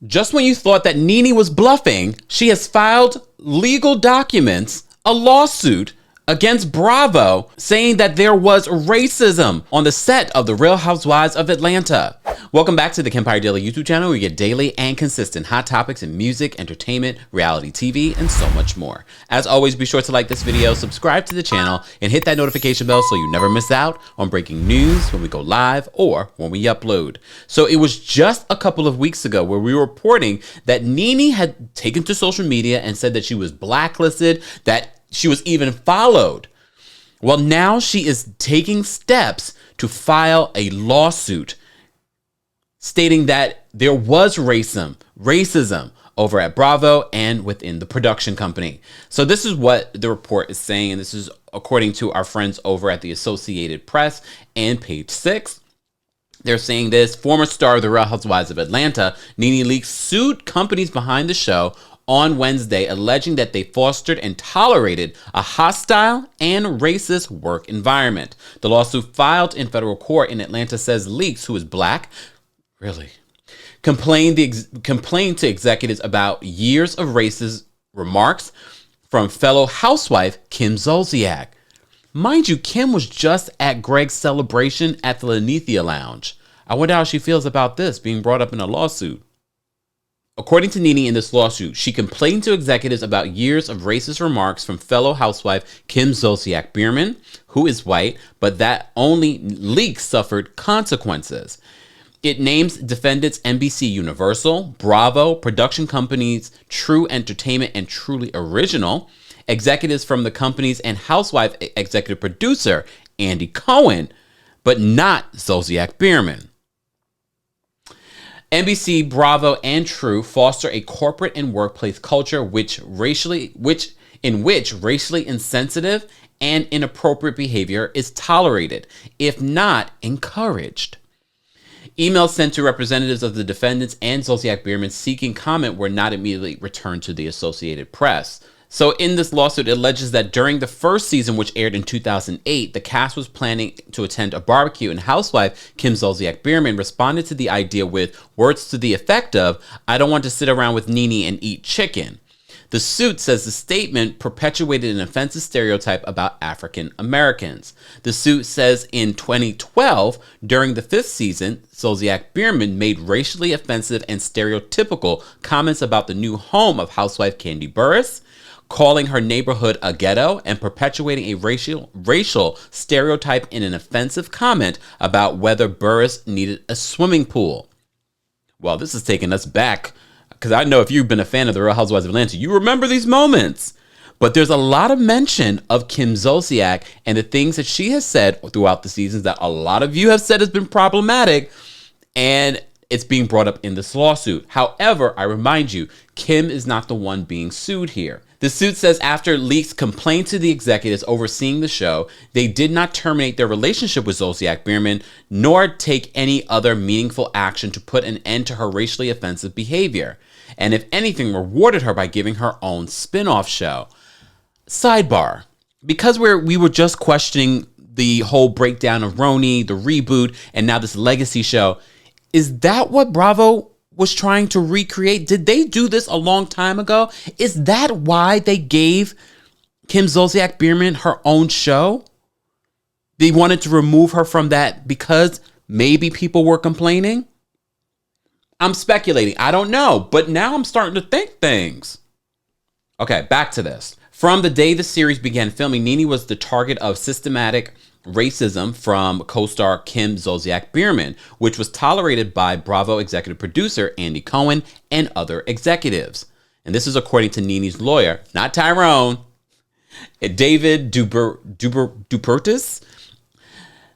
Just when you thought that Nene was bluffing, she has filed legal documents, a lawsuit against Bravo, saying that there was racism on the set of The Real Housewives of Atlanta. Welcome back to the Kempire Daily YouTube channel, where you get daily and consistent hot topics in music, entertainment, reality TV, and so much more. As always, be sure to like this video, subscribe to the channel, and hit that notification bell so you never miss out on breaking news when we go live or when we upload. So it was just a couple of weeks ago where we were reporting that Nene had taken to social media and said that she was blacklisted, that she was even followed. Well, now she is taking steps to file a lawsuit stating that there was racism over at Bravo and within the production company. So this is what the report is saying, and this is according to our friends over at the Associated Press and Page 6. They're saying this: former star of The Real Housewives of Atlanta, Nene Leakes, sued companies behind the show on Wednesday, alleging that they fostered and tolerated a hostile and racist work environment. The lawsuit filed in federal court in Atlanta says Leakes, who is black, complained to executives about years of racist remarks from fellow housewife Kim Zolciak. Mind you, Kim was just at Greg's celebration at the Lenithia Lounge. I wonder how she feels about this being brought up in a lawsuit. According to Nene, in this lawsuit, she complained to executives about years of racist remarks from fellow housewife Kim Zolciak-Biermann, who is white, but that only Leakes suffered consequences. It names defendants NBC Universal, Bravo, production companies True Entertainment and Truly Original, executives from the companies, and housewife executive producer Andy Cohen, but not Zolciak-Biermann. NBC, Bravo, and True foster a corporate and workplace culture in which racially insensitive and inappropriate behavior is tolerated, if not encouraged. Emails sent to representatives of the defendants and Zolciak-Biermann seeking comment were not immediately returned to the Associated Press. So in this lawsuit, it alleges that during the first season, which aired in 2008, the cast was planning to attend a barbecue, and housewife Kim Zolciak-Biermann responded to the idea with words to the effect of, "I don't want to sit around with Nene and eat chicken." The suit says the statement perpetuated an offensive stereotype about African Americans. The suit says in 2012, during the fifth season, Zolciak-Biermann made racially offensive and stereotypical comments about the new home of housewife Kandi Burruss, calling her neighborhood a ghetto, and perpetuating a racial stereotype in an offensive comment about whether Burruss needed a swimming pool. Well, this is taking us back, because I know if you've been a fan of The Real Housewives of Atlanta, you remember these moments. But there's a lot of mention of Kim Zolciak and the things that she has said throughout the seasons that a lot of you have said has been problematic, and it's being brought up in this lawsuit. However, I remind you, Kim is not the one being sued here. The suit says after Leakes complained to the executives overseeing the show, they did not terminate their relationship with Zolciak-Biermann, nor take any other meaningful action to put an end to her racially offensive behavior, and if anything, rewarded her by giving her own spin-off show. Sidebar: because we were just questioning the whole breakdown of rhoa, the reboot, and now this legacy show, is that what Bravo was trying to recreate? Did they do this a long time ago? Is that why they gave Kim Zolciak-Biermann her own show? They wanted to remove her from that because maybe people were complaining? I'm speculating. I don't know. But now I'm starting to think things. Okay, back to this. From the day the series began filming, Nene was the target of systematic racism from co-star Kim Zolciak-Biermann, which was tolerated by Bravo executive producer Andy Cohen and other executives. And this is according to Nene's lawyer, not Tyrone, David Dupertis.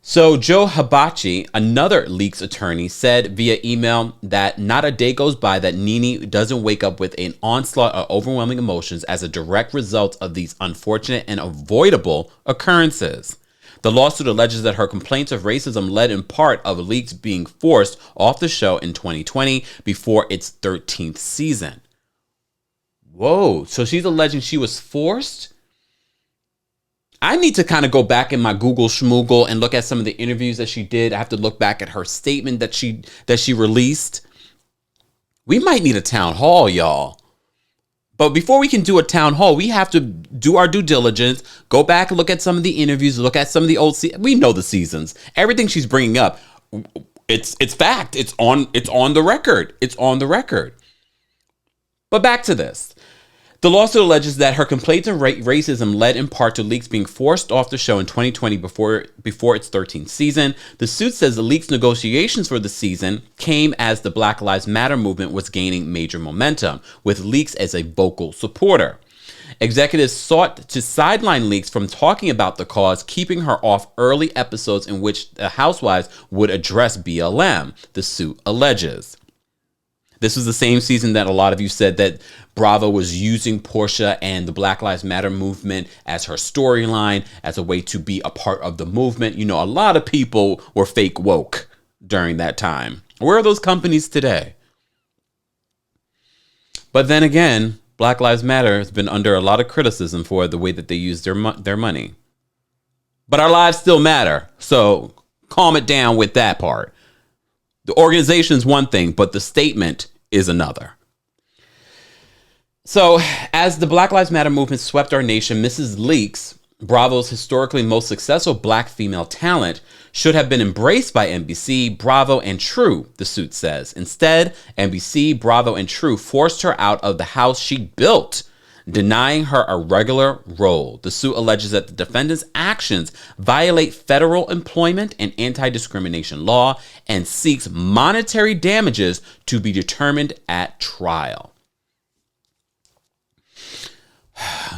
So Joe Hibachi, another Leakes attorney, said via email that not a day goes by that Nene doesn't wake up with an onslaught of overwhelming emotions as a direct result of these unfortunate and avoidable occurrences. The lawsuit alleges that her complaints of racism led in part of Leakes being forced off the show in 2020 before its 13th season. Whoa, so she's alleging she was forced? I need to kind of go back in my Google schmoogle and look at some of the interviews that she did. I have to look back at her statement that she released. We might need a town hall, y'all. But before we can do a town hall, we have to do our due diligence, go back and look at some of the interviews, look at some of the old we know the seasons. Everything she's bringing up, it's fact. It's on the record. It's on the record. But back to this. The lawsuit alleges that her complaints of racism led in part to Leakes being forced off the show in 2020 before its 13th season. The suit says the Leakes' negotiations for the season came as the Black Lives Matter movement was gaining major momentum, with Leakes as a vocal supporter. Executives sought to sideline Leakes from talking about the cause, keeping her off early episodes in which the housewives would address BLM, the suit alleges. This was the same season that a lot of you said that Bravo was using Portia and the Black Lives Matter movement as her storyline, as a way to be a part of the movement. You know, a lot of people were fake woke during that time. Where are those companies today? But then again, Black Lives Matter has been under a lot of criticism for the way that they use their money. But our lives still matter. So calm it down with that part. The organization is one thing, but the statement is another. So, as the Black Lives Matter movement swept our nation, Mrs. Leakes, Bravo's historically most successful black female talent, should have been embraced by NBC, Bravo, and True, the suit says. Instead, NBC, Bravo, and True forced her out of the house she built, denying her a regular role. The suit alleges that the defendant's actions violate federal employment and anti-discrimination law and seeks monetary damages to be determined at trial.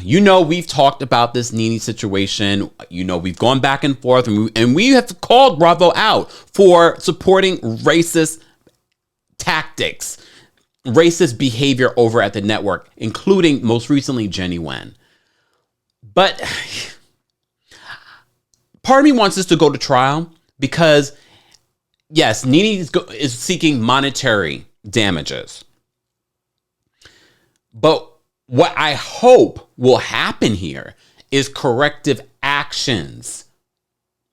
You know, we've talked about this Nene situation. You know, we've gone back and forth, and we have called Bravo out for supporting racist tactics, racist behavior over at the network, including most recently Jenny Wen. But part of me wants us to go to trial because, yes, Nene is seeking monetary damages. But what I hope will happen here is corrective actions.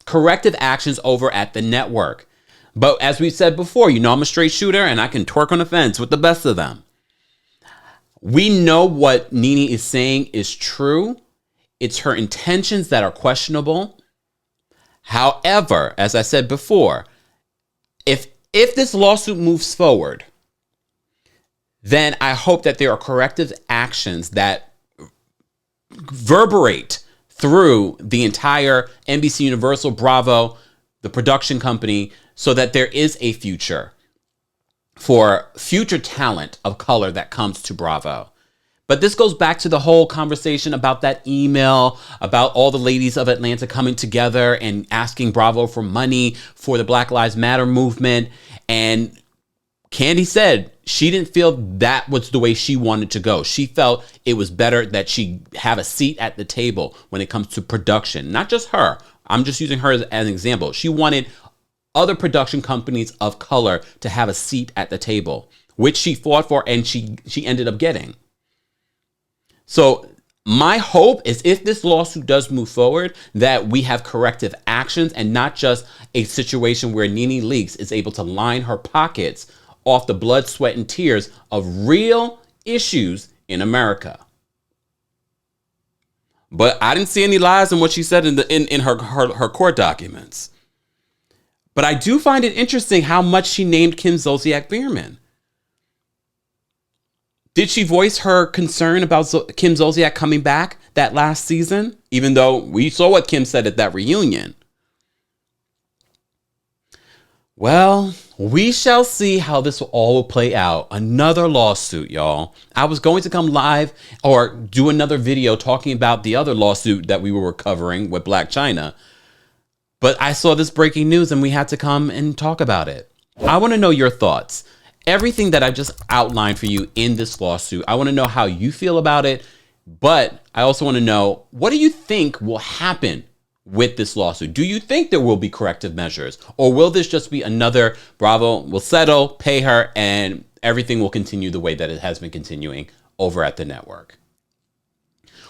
Corrective actions over at the network. But as we said before, you know I'm a straight shooter and I can twerk on the fence with the best of them. We know what Nene is saying is true. It's her intentions that are questionable. However, as I said before, if this lawsuit moves forward, then I hope that there are corrective actions that reverberate through the entire NBC Universal, Bravo, the production company, so that there is a future for future talent of color that comes to Bravo. But this goes back to the whole conversation about that email, about all the ladies of Atlanta coming together and asking Bravo for money for the Black Lives Matter movement. And Candy said she didn't feel that was the way she wanted to go. She felt it was better that she have a seat at the table when it comes to production. Not just her. I'm just using her as an example. She wanted other production companies of color to have a seat at the table, which she fought for and she ended up getting. So my hope is if this lawsuit does move forward, that we have corrective actions and not just a situation where Nene Leakes is able to line her pockets off the blood, sweat, and tears of real issues in America. But I didn't see any lies in what she said in her court documents. But I do find it interesting how much she named Kim Zolciak-Biermann. Did she voice her concern about Kim Zolciak coming back that last season? Even though we saw what Kim said at that reunion. Well, we shall see how this will all play out. Another lawsuit, y'all. I was going to come live or do another video talking about the other lawsuit that we were covering with Blac Chyna. But I saw this breaking news and we had to come and talk about it. I want to know your thoughts. Everything that I've just outlined for you in this lawsuit, I want to know how you feel about it. But I also want to know, what do you think will happen with this lawsuit? Do you think there will be corrective measures? Or will this just be another Bravo will settle, pay her, and everything will continue the way that it has been continuing over at the network?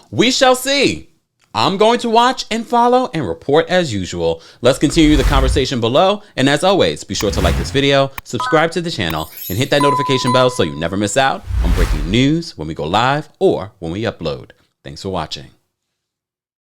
We shall see. I'm going to watch and follow and report as usual. Let's continue the conversation below. And as always, be sure to like this video, subscribe to the channel, and hit that notification bell so you never miss out on breaking news when we go live or when we upload. Thanks for watching.